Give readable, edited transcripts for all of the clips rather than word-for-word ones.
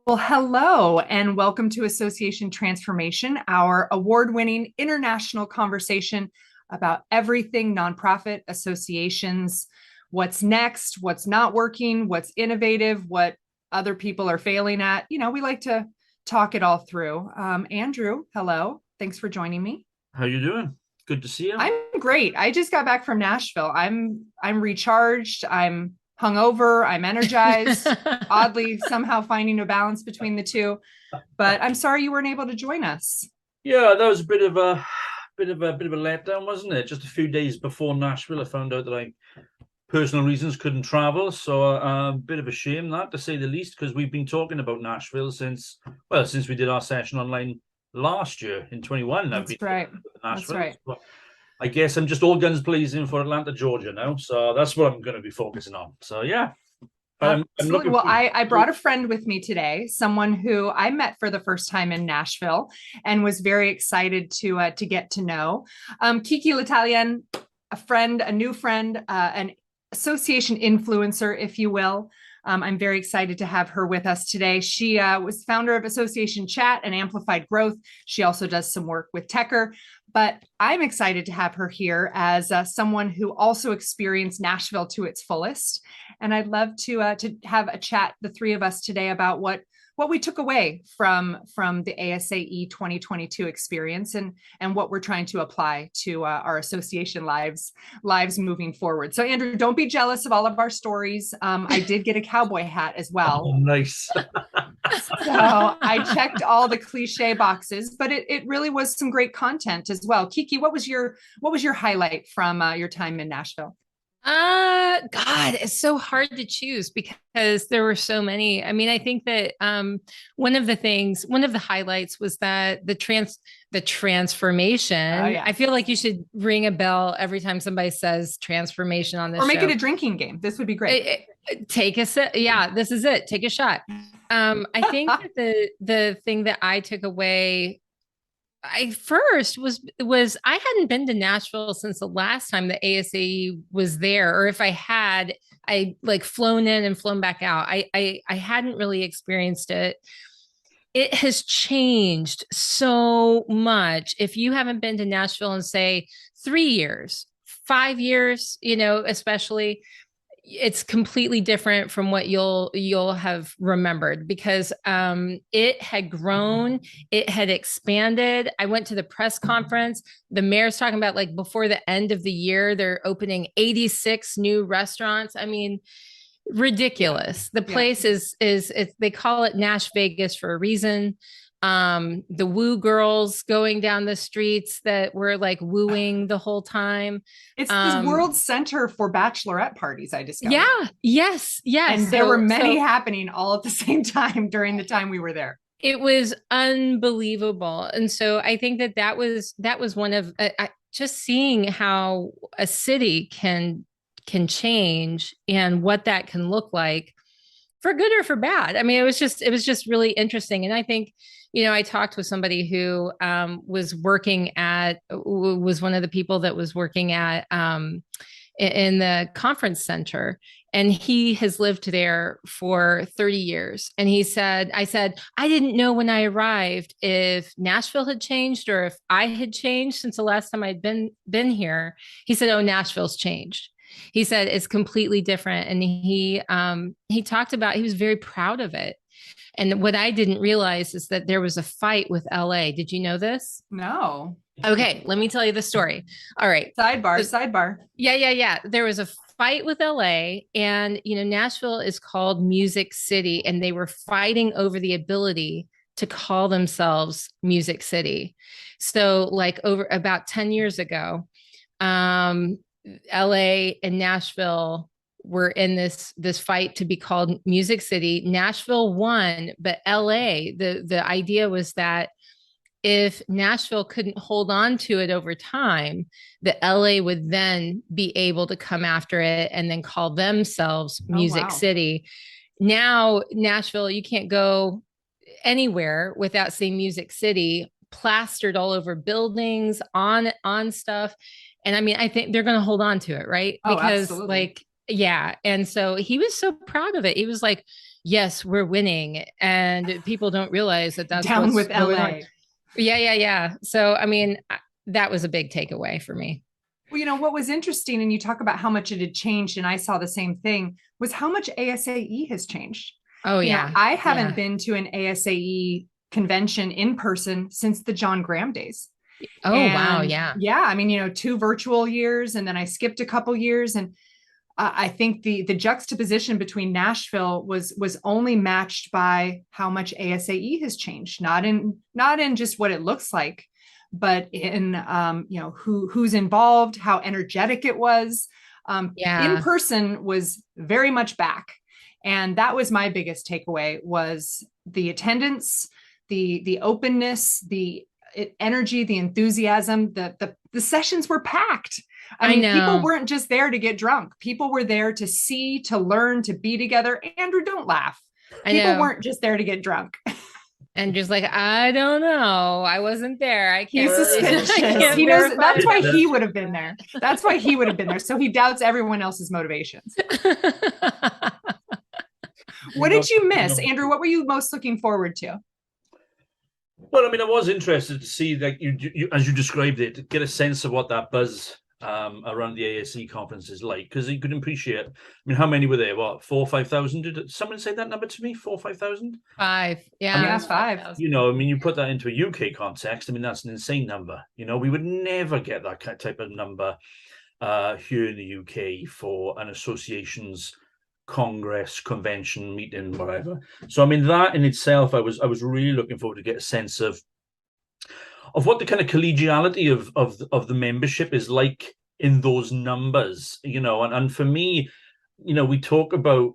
Well, hello, and welcome to Association Transformation, our award-winning international conversation about everything nonprofit associations, what's next, what's not working, what's innovative, what other people are failing at. We like to talk it all through. Andrew, hello. Thanks for joining me. How you doing? Good to see you. I'm great. I just got back from Nashville. I'm recharged. I'm hungover. I'm energized. Oddly, somehow finding a balance between the two. But I'm sorry you weren't able to join us. Yeah, that was a bit of a letdown, wasn't it? Just a few days before Nashville, I found out that I personal reasons couldn't travel. So a bit of a shame, that to say the least, because we've been talking about Nashville since we did our session online last year in 21. I've That's been right. That's Nashville. right. So I guess I'm just all guns blazing for Atlanta, Georgia now. So that's what I'm going to be focusing on. So yeah, I'm Absolutely. looking Well, forward. I brought a friend with me today, someone who I met for the first time in Nashville and was very excited to get to know. Kiki L'Italien, a friend, a new friend, an association influencer, if you will. I'm very excited to have her with us today. She was founder of Association Chat and Amplified Growth. She also does some work with Techer, but I'm excited to have her here as someone who also experienced Nashville to its fullest. And I'd love to have a chat, the three of us today, about what we took away from the ASAE 2022 experience and what we're trying to apply to our association lives moving forward. So Andrew, don't be jealous of all of our stories. I did get a cowboy hat as well. Oh, nice. So I checked all the cliche boxes, but it really was some great content as well. Kiki, what was your highlight from your time in Nashville? God, it's so hard to choose because there were so many. I mean, I think that one of the highlights was that the Oh transformation. yeah. I feel like you should ring a bell every time somebody says transformation on this Or make it show. a drinking game. This would be great. Take a sip. Yeah, this is it. Take a shot. I think that the thing that I took away I first was I hadn't been to Nashville since the last time the ASAE was there, or if I had, I like flown in and flown back out. I hadn't really experienced it. It has changed so much. If you haven't been to Nashville in say 3 years, 5 years, especially it's completely different from what you'll have remembered because it had grown, it had expanded. I went to the press conference. The mayor's talking about like before the end of the year they're opening 86 new restaurants. I mean, ridiculous. The Yeah. place is they call it Nash Vegas for a reason. The woo girls going down the streets that were like wooing the whole time. It's this um world center for bachorette parties, I discovered. yeah, yes. And there were many So happening all at the same time during the time we were there. it was unbelievable. And so I think that was one of just seeing how a city can change and what that can look like for good or for bad. I mean, it was just really interesting. And I think, I talked with somebody who was one of the people that was working at in the conference center. And he has lived there for 30 years. And I said, I didn't know when I arrived if Nashville had changed or if I had changed since the last time I'd been here. He said, oh, Nashville's changed. He said it's completely different. And he talked about, he was very proud of it. And what I didn't realize is that there was a fight with LA. Did you know this? No. Okay, let me tell you the story. All right. Sidebar. Yeah. There was a fight with LA, and Nashville is called Music City, and they were fighting over the ability to call themselves Music City. So, like over about 10 years ago, LA and Nashville were in this fight to be called Music City. Nashville won, but LA, the idea was that if Nashville couldn't hold on to it over time, the LA would then be able to come after it and then call themselves Oh Music wow. City. Now, Nashville, you can't go anywhere without seeing Music City plastered all over buildings, on stuff. And I mean, I think they're going to hold on to it, right? Oh, Because absolutely. like, yeah. And so he was so proud of it. He was like, yes, we're winning. And people don't realize that that's Down what's with going LA. on. Yeah. So, I mean, that was a big takeaway for me. Well, what was interesting, and you talk about how much it had changed, and I saw the same thing, was how much ASAE has changed. Oh, yeah. I haven't been to an ASAE convention in person since the John Graham days. Oh, wow. Yeah. Yeah. I mean, 2 virtual years, and then I skipped a couple years. And I think the juxtaposition between Nashville was only matched by how much ASAE has changed, not in just what it looks like, but in who's involved, how energetic it was. In person was very much back, and that was my biggest takeaway: was the attendance, the openness, the energy, the enthusiasm. The sessions were packed. I mean, people weren't just there to get drunk. People were there to see, to learn, to be together. Andrew, don't laugh. People weren't just there to get drunk. And just like, I don't know. I wasn't there. I can't. He's suspicious. He knows that's why he would have been there. That's why he would have been there. So he doubts everyone else's motivations. What did you miss, Andrew? What were you most looking forward to? Well, I mean, I was interested to see that you as you described it, get a sense of what that buzz around the ASAE conference is like, because you could appreciate. I mean, how many were there? What, 4,000 or 5,000? Did someone say that number to me? 4,000 or 5,000? 5. Yeah, I mean, 5. I mean, you put that into a UK context. I mean, that's an insane number. We would never get that type of number here in the UK for an association's congress, convention, meeting, whatever. So I mean, that in itself, I was really looking forward to get a sense of what the kind of collegiality of the membership is like in those numbers, and for me, we talk about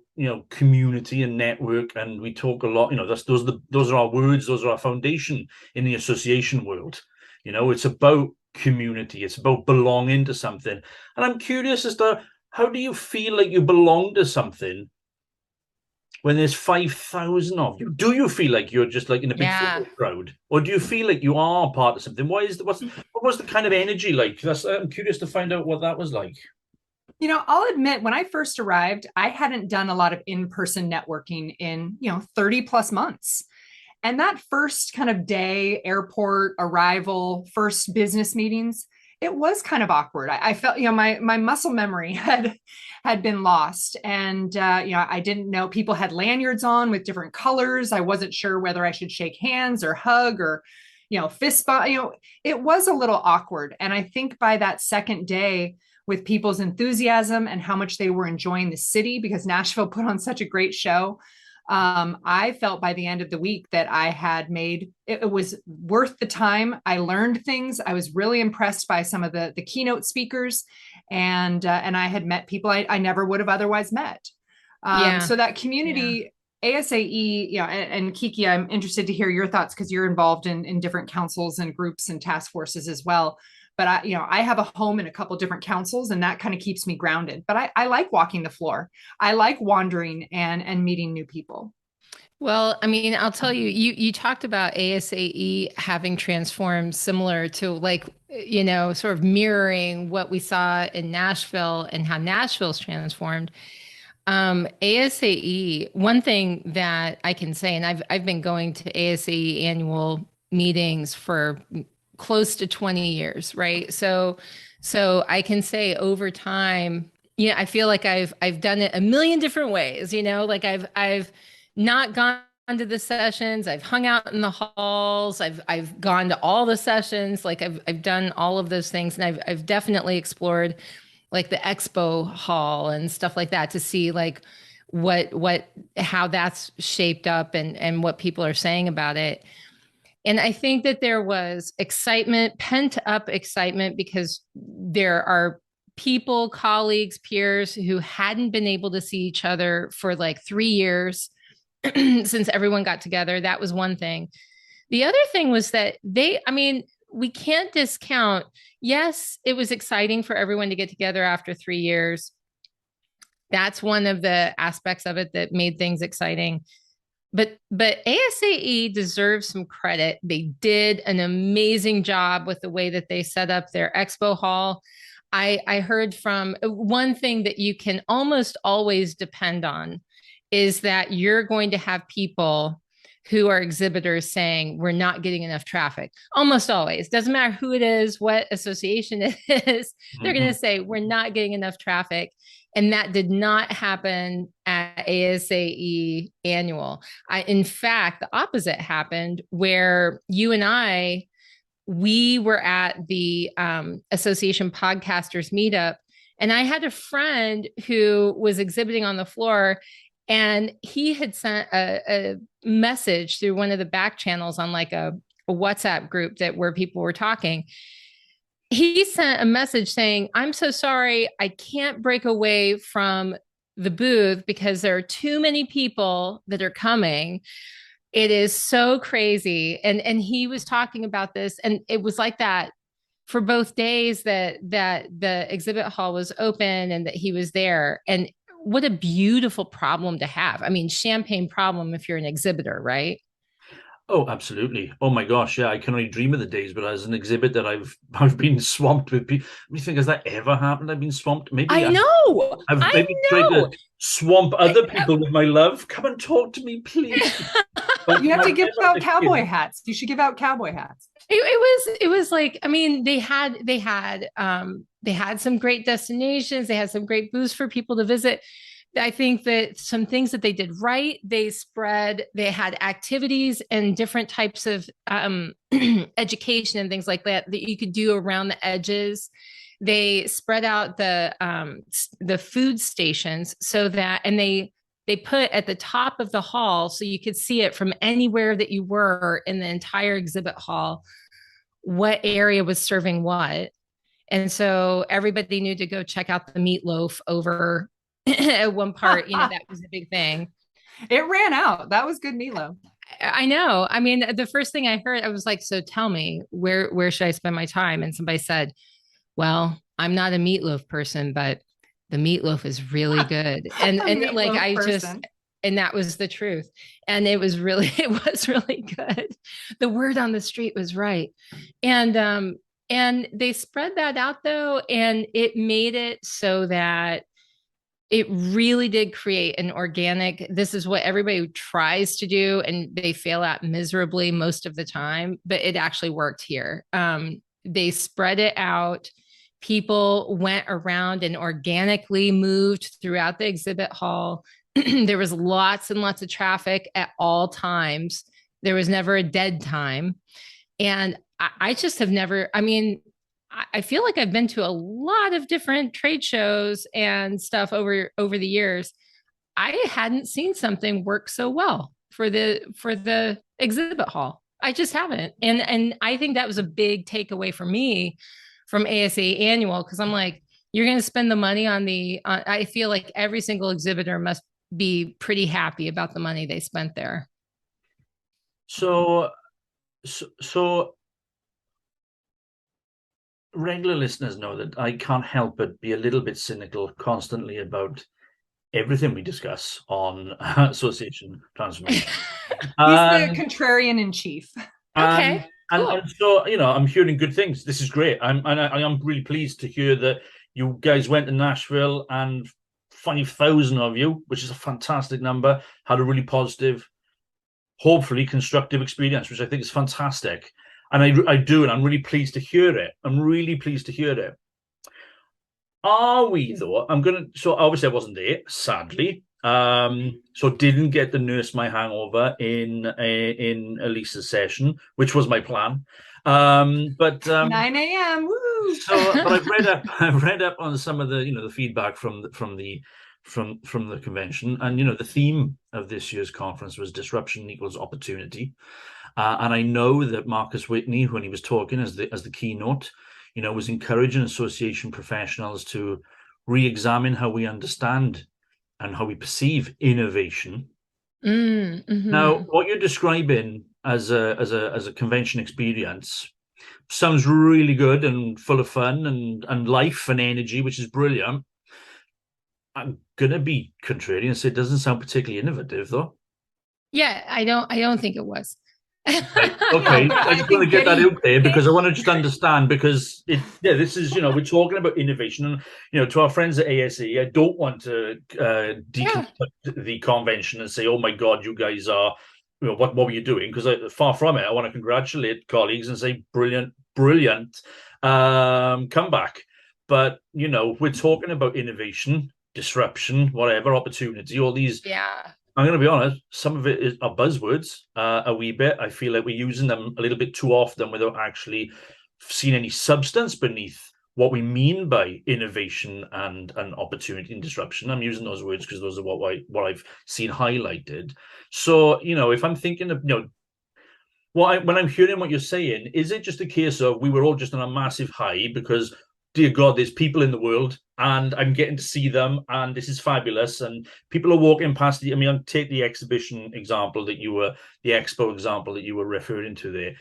community and network, and we talk a lot, those are our words, those are our foundation in the association world. It's about community, it's about belonging to something. And I'm curious as to, how do you feel like you belong to something when there's 5,000 of you? Do you feel like you're just like in a big crowd, or do you feel like you are part of something? What was the kind of energy like? I'm curious to find out what that was like. I'll admit, when I first arrived, I hadn't done a lot of in-person networking in 30 plus months. And that first kind of day, airport arrival, first business meetings, it was kind of awkward. I felt, my muscle memory had been lost. And, I didn't know, people had lanyards on with different colors. I wasn't sure whether I should shake hands or hug or, fist bump. It was a little awkward. And I think by that second day, with people's enthusiasm and how much they were enjoying the city, because Nashville put on such a great show, I felt by the end of the week that I had made it was worth the time. I learned things. I was really impressed by some of the keynote speakers, and I had met people I never would have otherwise met. So that community, ASAE, and Kiki, I'm interested to hear your thoughts, because you're involved in different councils and groups and task forces as well. But I have a home in a couple different councils, and that kind of keeps me grounded. But I like walking the floor. I like wandering and meeting new people. Well, I mean, I'll tell you, you talked about ASAE having transformed similar to, like, sort of mirroring what we saw in Nashville and how Nashville's transformed. ASAE, one thing that I can say, and I've been going to ASAE annual meetings for close to 20 years, right? So I can say over time, I feel like I've done it a million different ways, like I've not gone to the sessions, I've hung out in the halls, I've gone to all the sessions, like I've done all of those things, and I've definitely explored like the expo hall and stuff like that to see like how that's shaped up and what people are saying about it. And I think that there was excitement, pent up excitement, because there are people, colleagues, peers who hadn't been able to see each other for like 3 years since everyone got together. That was one thing. The other thing was that we can't discount, yes, it was exciting for everyone to get together after 3 years. That's one of the aspects of it that made things exciting. But ASAE deserves some credit. They did an amazing job with the way that they set up their expo hall. I heard from one thing that you can almost always depend on is that you're going to have people who are exhibitors saying we're not getting enough traffic. Almost always. Doesn't matter who it is, what association it is, they're going to say we're not getting enough traffic. And that did not happen at ASAE Annual. In fact, the opposite happened where you and we were at the Association Podcasters Meetup, and I had a friend who was exhibiting on the floor, and he had sent a message through one of the back channels on like a WhatsApp group where people were talking. He sent a message saying, I'm so sorry, I can't break away from the booth because there are too many people that are coming. It is so crazy. And he was talking about this, and it was like that for both days that the exhibit hall was open and that he was there. And what a beautiful problem to have. I mean, champagne problem if you're an exhibitor, right? Oh, absolutely. Oh my gosh, yeah. I can only dream of the days, but as an exhibitor, I've been swamped with people. What do you think? Has that ever happened? I've been swamped. Maybe I know. I've maybe tried to swamp other people with my love. Come and talk to me, please. You have to give out cowboy hats. You should give out cowboy hats. It was like, I mean, they had some great destinations. They had some great booths for people to visit. I think that some things that they did right, they had activities and different types of education and things like that you could do around the edges. They spread out the food stations so that, and they put at the top of the hall so you could see it from anywhere that you were in the entire exhibit hall, what area was serving what. And so everybody knew to go check out the meatloaf over at one part. That was a big thing. It ran out. That was good meatloaf. I know. I mean, the first thing I heard, I was like, so tell me, where should I spend my time? And somebody said, well, I'm not a meatloaf person, but the meatloaf is really good. And like, and that was the truth. And it was really good. The word on the street was right. And they spread that out though. And it made it so that it really did create an organic, this is what everybody tries to do, and they fail at miserably most of the time, but it actually worked here. They spread it out. People went around and organically moved throughout the exhibit hall. There was lots and lots of traffic at all times. There was never a dead time. And I just have never, I mean, I feel like I've been to a lot of different trade shows and stuff over the years. I hadn't seen something work so well for the exhibit hall. I just haven't. And I think that was a big takeaway for me from ASAE Annual, because I'm like, you're going to spend the money on I feel like every single exhibitor must be pretty happy about the money they spent there. So regular listeners know that I can't help but be a little bit cynical constantly about everything we discuss on Association Transformation. He's the contrarian in chief. Okay. Cool. And so, I'm hearing good things. This is great. I am really pleased to hear that you guys went to Nashville and 5,000 of you, which is a fantastic number, had a really positive, hopefully constructive experience, which I think is fantastic. And I do, and I'm really pleased to hear it. I'm really pleased to hear it. Are we, though? So obviously I wasn't there, sadly. So didn't get to nurse my hangover in Elisa's session, which was my plan. But 9 a.m. Woo! But I've read up on some of the the feedback from the convention, and the theme of this year's conference was disruption equals opportunity. And I know that Marcus Whitney, when he was talking as the keynote, was encouraging association professionals to re-examine how we understand and how we perceive innovation. Mm-hmm. Now, what you're describing as a convention experience sounds really good and full of fun and life and energy, which is brilliant. I'm gonna be contrarian and say it doesn't sound particularly innovative, though. Yeah, I don't think it was. Right. Okay, but I I just want to think get that getting- out there because I want to just understand because this is, we're talking about innovation and, to our friends at ASAE, I don't want to deconstruct the convention and say, oh my God, you guys are, what were you doing? Because far from it, I want to congratulate colleagues and say, brilliant, comeback. But, we're talking about innovation, disruption, whatever, opportunity, all these. Yeah. I'm going to be honest, some of it are buzzwords a wee bit. I feel like we're using them a little bit too often without actually seeing any substance beneath what we mean by innovation and opportunity and disruption. I'm using those words because those are what I've seen highlighted. So, if I'm thinking of, when I'm hearing what you're saying, is it just a case of we were all just on a massive high because, dear God, there's people in the world and I'm getting to see them and this is fabulous and people are walking past I'll take the exhibition example the expo example that you were referring to there.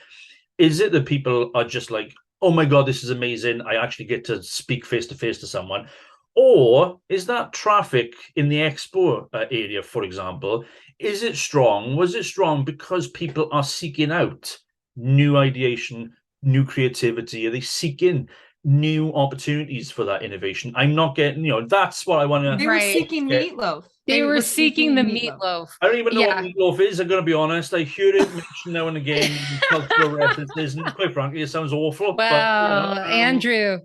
Is it that people are just like, oh my God, this is amazing, I actually get to speak face to face to someone? Or is that traffic in the expo area, for example, is it strong? Was it strong because people are seeking out new ideation, new creativity? Are they seeking new opportunities for that innovation? I'm not getting, that's what I want to. They were seeking meatloaf. They were seeking the meatloaf. I don't even know what meatloaf is. I'm going to be honest. I hear it mentioned now and again in cultural references, and quite frankly, it sounds awful. Well, but, Andrew,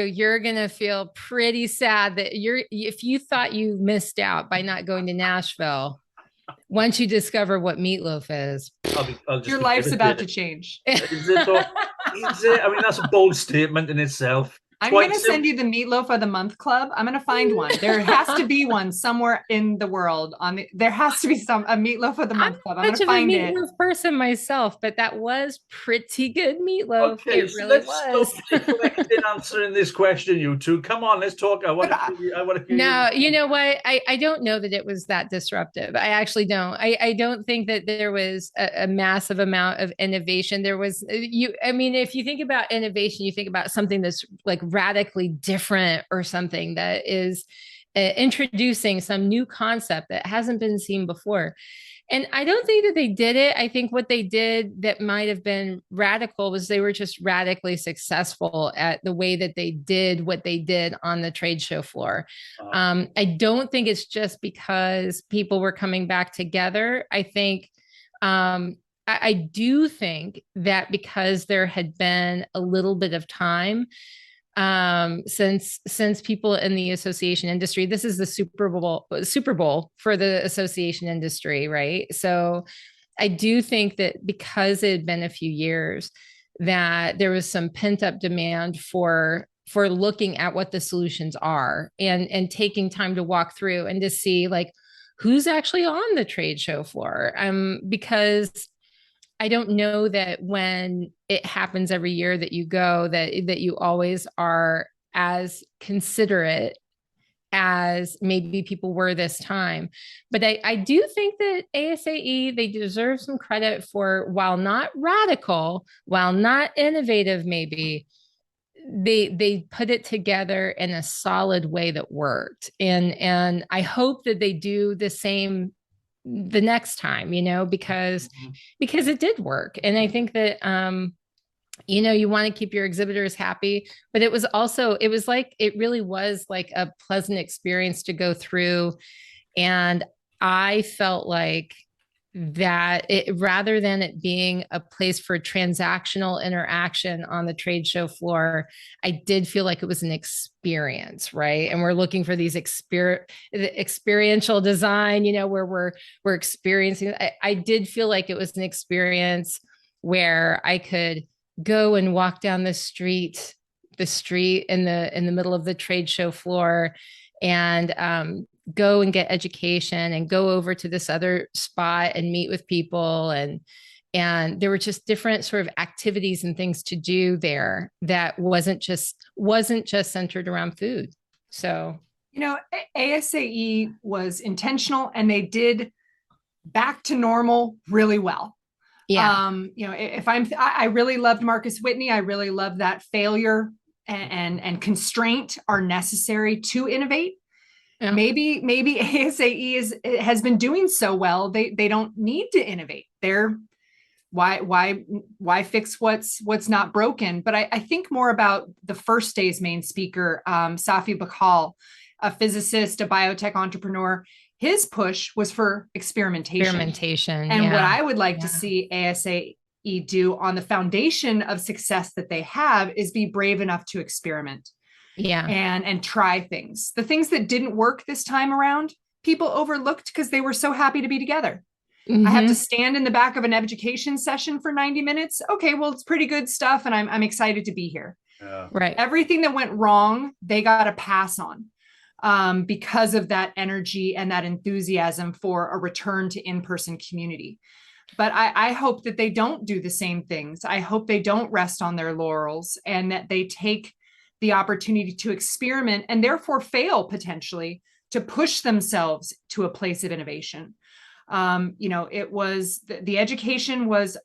you're going to feel pretty sad that if you thought you missed out by not going to Nashville, once you discover what meatloaf is, your life's about to change. Is it? That's a bold statement in itself. I'm going to send you the Meatloaf of the Month Club. I'm going to find one. There has to be one somewhere in the world. There has to be a Meatloaf of the Month Club. I'm going to find it. I'm a meatloaf person myself, but that was pretty good meatloaf. Okay, it really was. Stop answering this question, you two. Come on, let's talk. I want to hear. No, you know what? I don't know that it was that disruptive. I actually don't. I don't think that there was a massive amount of innovation. There was if you think about innovation, you think about something that's like radically different or something that is introducing some new concept that hasn't been seen before. And I don't think that they did it. I think what they did that might have been radical was they were just radically successful at the way that they did what they did on the trade show floor. I don't think it's just because people were coming back together. I think I do think that because there had been a little bit of time since people in the association industry, this is the Super Bowl for the association industry, right? So I do think that because it had been a few years, that there was some pent up demand for looking at what the solutions are and taking time to walk through and to see like who's actually on the trade show floor. Because I don't know that when it happens every year that you go, that you always are as considerate as maybe people were this time. But I do think that ASAE, they deserve some credit for, while not radical, while not innovative, maybe, they put it together in a solid way that worked. And I hope that they do the same the next time, because it did work. And I think that, you want to keep your exhibitors happy, but it really was like a pleasant experience to go through. And I felt like that rather than it being a place for transactional interaction on the trade show floor, I did feel like it was an experience, right? And we're looking for these experiential design, where we're experiencing. I did feel like it was an experience where I could go and walk down the street in the middle of the trade show floor and go and get education and go over to this other spot and meet with people. And there were just different sort of activities and things to do there that wasn't just centered around food. So, ASAE was intentional and they did back to normal really well. Yeah. I really loved Marcus Whitney. I really love that failure and constraint are necessary to innovate. Yeah. Maybe ASAE has been doing so well. They don't need to innovate. They're why fix what's not broken? But I think more about the first day's main speaker, Safi Bakhal, a physicist, a biotech entrepreneur. His push was for experimentation. And what I would like to see ASAE do on the foundation of success that they have is be brave enough to experiment. And try things. The things that didn't work this time around, people overlooked because they were so happy to be together. I have to stand in the back of an education session for 90 minutes. Okay, well, it's pretty good stuff, and I'm excited to be here. Right. Everything that went wrong, they got to pass on. Because of that energy and that enthusiasm for a return to in-person community. But I hope that they don't do the same things. I hope they don't rest on their laurels, and that they take the opportunity to experiment and therefore fail potentially to push themselves to a place of innovation. It was the education was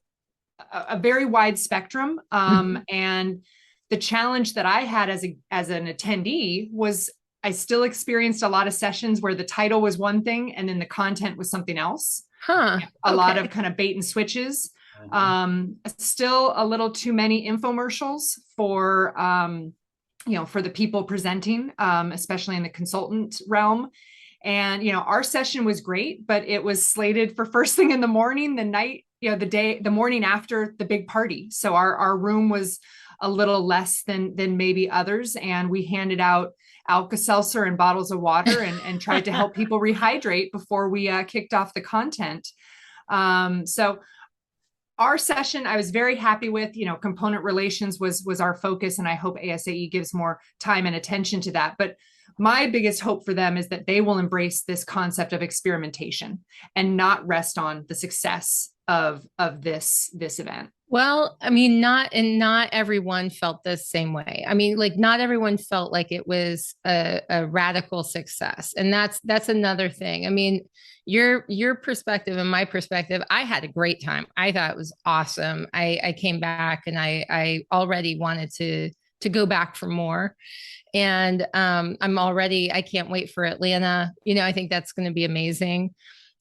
a very wide spectrum. And the challenge that I had as an attendee was I still experienced a lot of sessions where the title was one thing and then the content was something else. A lot of kind of bait and switches. Still a little too many infomercials for the people presenting, especially in the consultant realm. And, our session was great, but it was slated for first thing in the morning, the morning after the big party. So our room was a little less than maybe others. And we handed out Alka-Seltzer and bottles of water and tried to help people rehydrate before we kicked off the content. So our session, I was very happy with, component relations was our focus. And I hope ASAE gives more time and attention to that. But my biggest hope for them is that they will embrace this concept of experimentation and not rest on the success of this event. Well, I mean, not everyone felt the same way. I mean, like not everyone felt like it was a radical success. And that's another thing. I mean, your perspective and my perspective, I had a great time. I thought it was awesome. I came back and I already wanted to go back for more. And I can't wait for Atlanta. I think that's going to be amazing.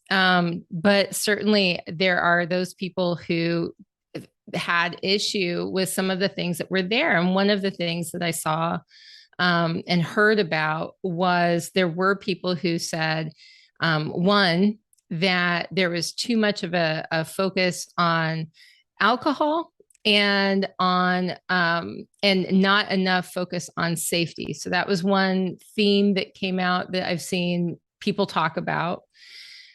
But certainly there are those people who had issue with some of the things that were there. And one of the things that I saw and heard about was there were people who said, one, that there was too much of a focus on alcohol and on and not enough focus on safety. So that was one theme that came out that I've seen people talk about.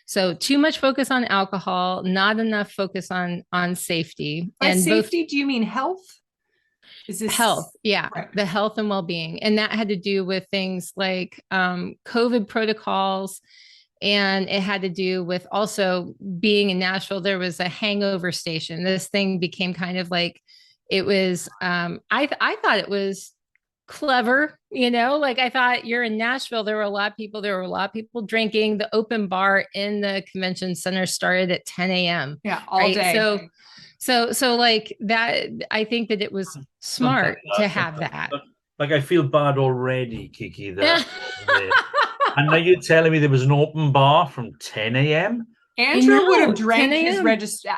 So too much focus on alcohol, not enough focus on safety. By safety, do you mean health? Is this health? Yeah, right. The health and well-being. And that had to do with things like COVID protocols. And it had to do with also being in Nashville. There was a hangover station. This thing became kind of like, it was, I thought it was clever, like I thought you're in Nashville. There were a lot of people drinking. The open bar in the convention center started at 10 a.m. Yeah, all day. So like that, I think that it was smart to have that. Like I feel bad already, Kiki. That and now you're telling me there was an open bar from 10 a.m. Andrew would have drank his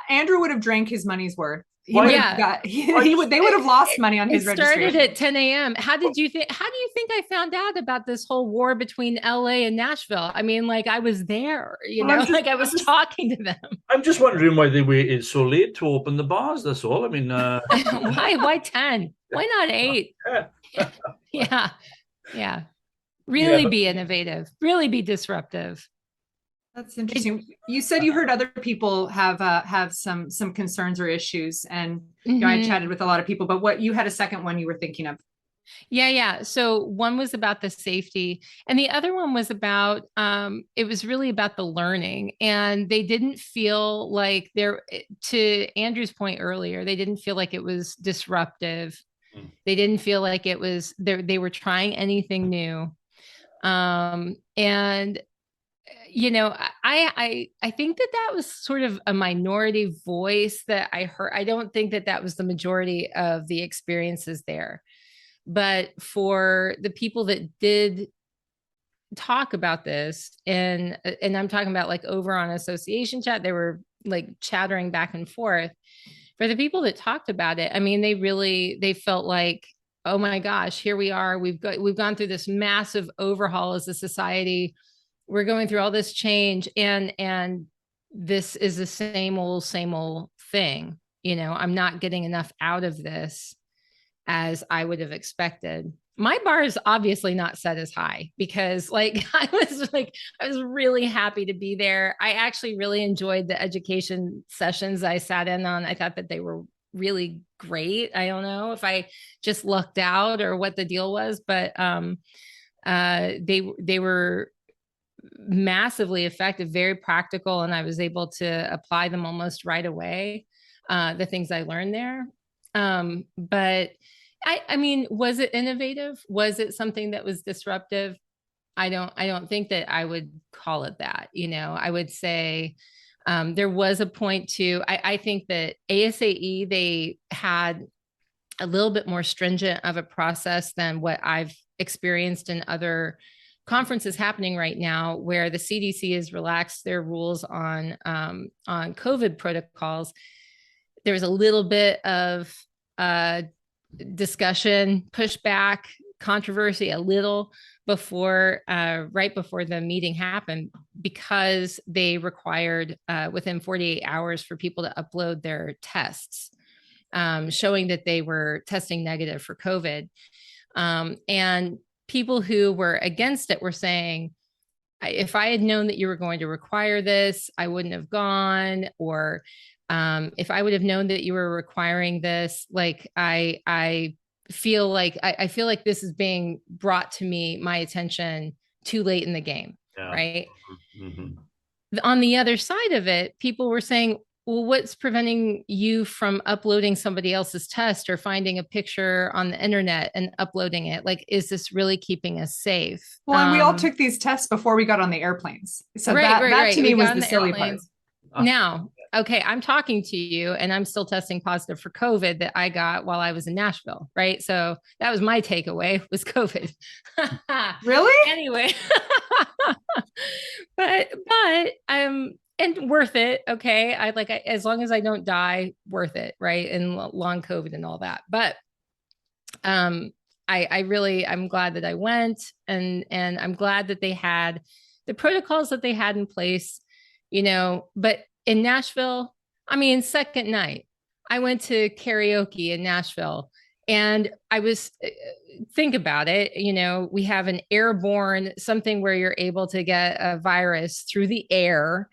Andrew would have drank his money's worth. They would have lost money on his registration. It started at 10 a.m. How do you think I found out about this whole war between LA and Nashville? I mean, like I was there, I was talking to them. I'm just wondering why they waited so late to open the bars. That's all. I mean, why 10? Why not 8? Yeah. Really be innovative, really be disruptive. That's interesting. You said you heard other people have some concerns or issues, and I chatted with a lot of people. But you had a second one you were thinking of? Yeah. So one was about the safety, and the other one was about it was really about the learning. And they didn't feel like to Andrew's point earlier, they didn't feel like it was disruptive. They didn't feel like it was they were trying anything new. And I think that was sort of a minority voice that I heard. I don't think that was the majority of the experiences there, but for the people that did talk about this, and I'm talking about like over on association chat, there were like chattering back and forth. For the people that talked about it, I mean, they felt like, oh my gosh, here we are. We've gone through this massive overhaul as a society. We're going through all this change, and this is the same old thing. You know, I'm not getting enough out of this as I would have expected. My bar is obviously not set as high because I was really happy to be there. I actually really enjoyed the education sessions I sat in on. I thought that they were really great. I don't know if I just lucked out or what the deal was, but they were massively effective, very practical, and I was able to apply them almost right away. The things I learned there. But I mean, was it innovative? Was it something that was disruptive? I don't think that I would call it that. You know, I would say there was a point to, I think that ASAE, they had a little bit more stringent of a process than what I've experienced in other conferences happening right now, where the CDC has relaxed their rules on COVID protocols. There was a little bit of discussion, pushback, controversy, a little before, right before the meeting happened, because they required within 48 hours for people to upload their tests, showing that they were testing negative for COVID. And people who were against it were saying, if I had known that you were going to require this, I wouldn't have gone. Or if I would have known that you were requiring this, like I feel like this is being brought to my attention too late in the game, right? Mm-hmm. On the other side of it, people were saying, well, what's preventing you from uploading somebody else's test or finding a picture on the internet and uploading it? Like, is this really keeping us safe? Well, and we all took these tests before we got on the airplanes. So that to me was the silly part. Now, okay, I'm talking to you and I'm still testing positive for COVID that I got while I was in Nashville, right? So that was my takeaway, was COVID. Really? Anyway, but and worth it. Okay. As long as I don't die, worth it. Right. And long COVID and all that. But, I'm glad that I went, and I'm glad that they had the protocols that they had in place, you know. But in Nashville, I mean, second night, I went to karaoke in Nashville, and think about it, you know, we have an airborne, something where you're able to get a virus through the air.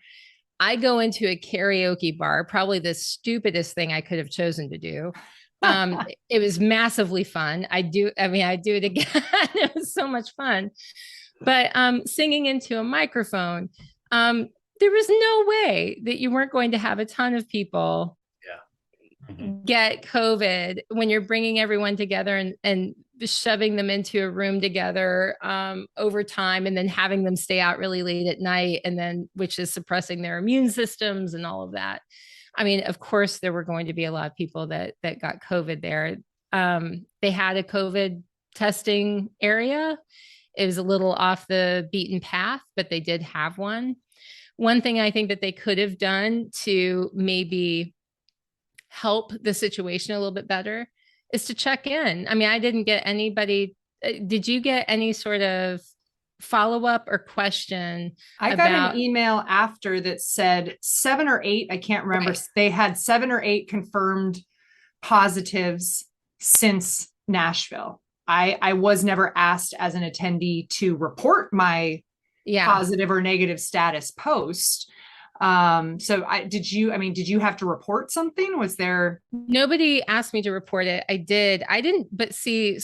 I go into a karaoke bar, probably the stupidest thing I could have chosen to do. It was massively fun. I'd do it again. It was so much fun. But singing into a microphone, there was no way that you weren't going to have a ton of people get COVID when you're bringing everyone together and shoving them into a room together over time, and then having them stay out really late at night, and then which is suppressing their immune systems and all of that. I mean, of course, there were going to be a lot of people that got COVID there. They had a COVID testing area. It was a little off the beaten path, but they did have one. One thing I think that they could have done to maybe help the situation a little bit better is to check in. I mean, I didn't get anybody. Did you get any sort of follow-up or question? I got an email after that said 7 or 8, I can't remember. Right. They had 7 or 8 confirmed positives since Nashville. I was never asked as an attendee to report my positive or negative status post. So did you have to report something? Was there? Nobody asked me to report it. I didn't, but see,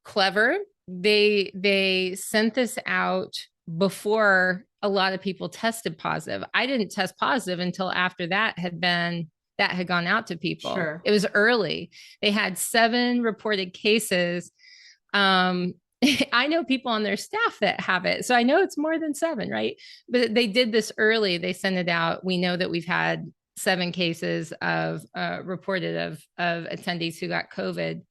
clever. They sent this out before a lot of people tested positive. I didn't test positive until after that had gone out to people. Sure. It was early. They had 7 reported cases. I know people on their staff that have it, so I know it's more than 7, right? But they did this early. They sent it out. We know that we've had 7 cases of reported of attendees who got COVID.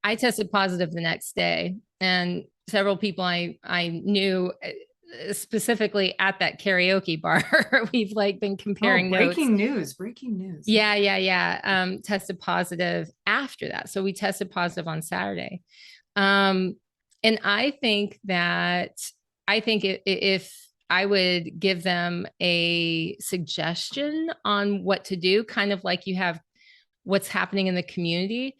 I tested positive the next day, and several people I knew specifically at that karaoke bar. We've like been comparing notes. Breaking news. Yeah. Tested positive after that. So we tested positive on Saturday. And I think if I would give them a suggestion on what to do, kind of like you have what's happening in the community,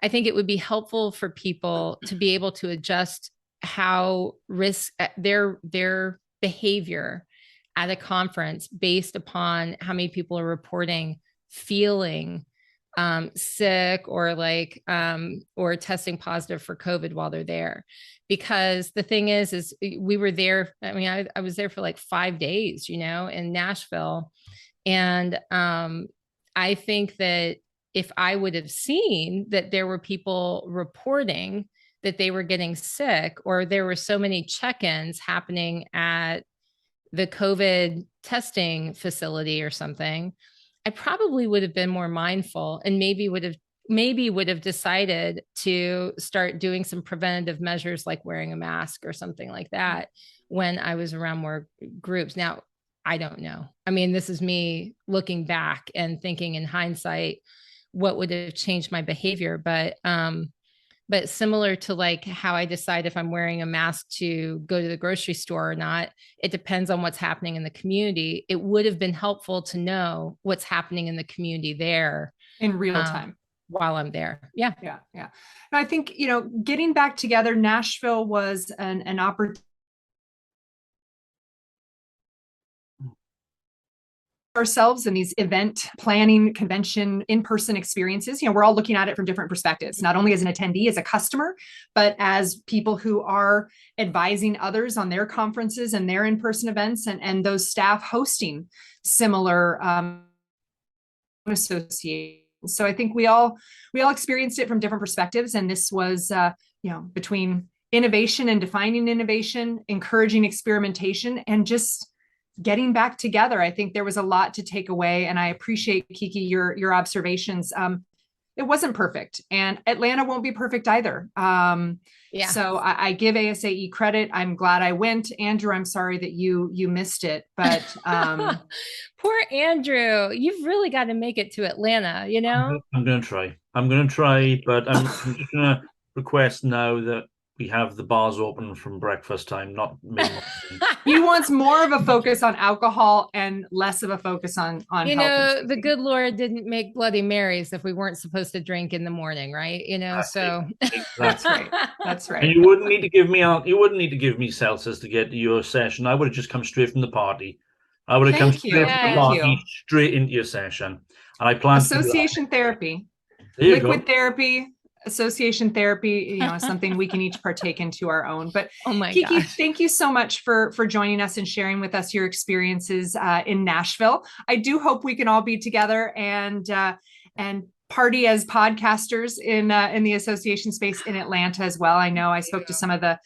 I think it would be helpful for people to be able to adjust how their behavior at a conference based upon how many people are reporting feeling sick or or testing positive for COVID while they're there. Because the thing is we were there. I mean, I was there for like 5 days, in Nashville. And I think that if I would have seen that there were people reporting that they were getting sick, or there were so many check-ins happening at the COVID testing facility or something, I probably would have been more mindful and maybe would have decided to start doing some preventative measures like wearing a mask or something like that when I was around more groups. Now, I don't know. I mean, this is me looking back and thinking in hindsight what would have changed my behavior. But similar to like how I decide if I'm wearing a mask to go to the grocery store or not, it depends on what's happening in the community. It would have been helpful to know what's happening in the community there in real time while I'm there. Yeah. And I think, getting back together, Nashville was an opportunity ourselves in these event planning, convention, in-person experiences. We're all looking at it from different perspectives, not only as an attendee, as a customer, but as people who are advising others on their conferences and their in-person events, and those staff hosting similar associations. So I think we all experienced it from different perspectives. And this was, between innovation and defining innovation, encouraging experimentation, and just getting back together. I think there was a lot to take away, and I appreciate, Kiki, your observations. It wasn't perfect, and Atlanta won't be perfect either. So I give ASAE credit. I'm glad I went. Andrew, I'm sorry that you missed it, but poor Andrew, you've really got to make it to Atlanta. I'm going to try. But I'm just going to request now that we have the bars open from breakfast time, not midnight. He wants more of a focus on alcohol and less of a focus on health. The good Lord didn't make Bloody Marys if we weren't supposed to drink in the morning, right? So that's right. That's right. And you wouldn't need to give me seltzers to get to your session. I would have just come straight from the party. I would have come straight from the party, straight into your session. And I plan association therapy, liquid therapy. Association therapy, is something we can each partake into our own. But Kiki, thank you so much for joining us and sharing with us your experiences in Nashville. I do hope we can all be together and party as podcasters in the association space in Atlanta as well. I know I spoke to some of the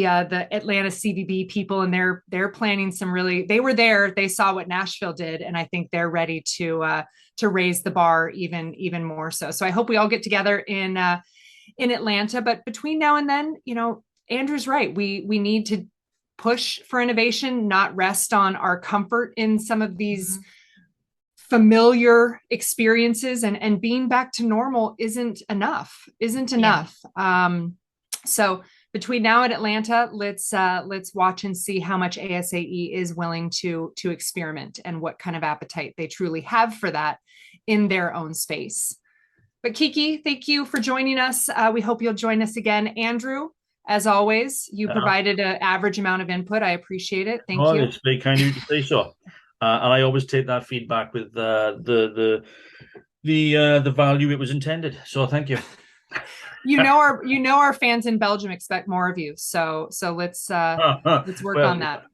Atlanta CVB people, and they're planning some they were there, they saw what Nashville did, and I think they're ready to raise the bar even more so. So I hope we all get together in Atlanta. But between now and then, Andrew's right. We need to push for innovation, not rest on our comfort in some of these familiar experiences, and being back to normal isn't enough. So between now and Atlanta, let's watch and see how much ASAE is willing to experiment and what kind of appetite they truly have for that in their own space. But Kiki, thank you for joining us. We hope you'll join us again. Andrew, as always, you provided an average amount of input. I appreciate it. Thank you. It's very kind of you to say so. And I always take that feedback with the value it was intended. So thank you. Our fans in Belgium expect more of you. So let's work on that.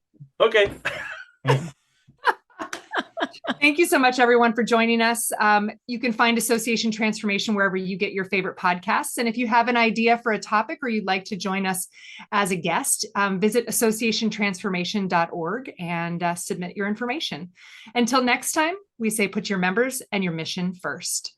Okay. Thank you so much, everyone, for joining us. You can find Association Transformation wherever you get your favorite podcasts. And if you have an idea for a topic or you'd like to join us as a guest, visit associationtransformation.org and submit your information. Until next time, we say put your members and your mission first.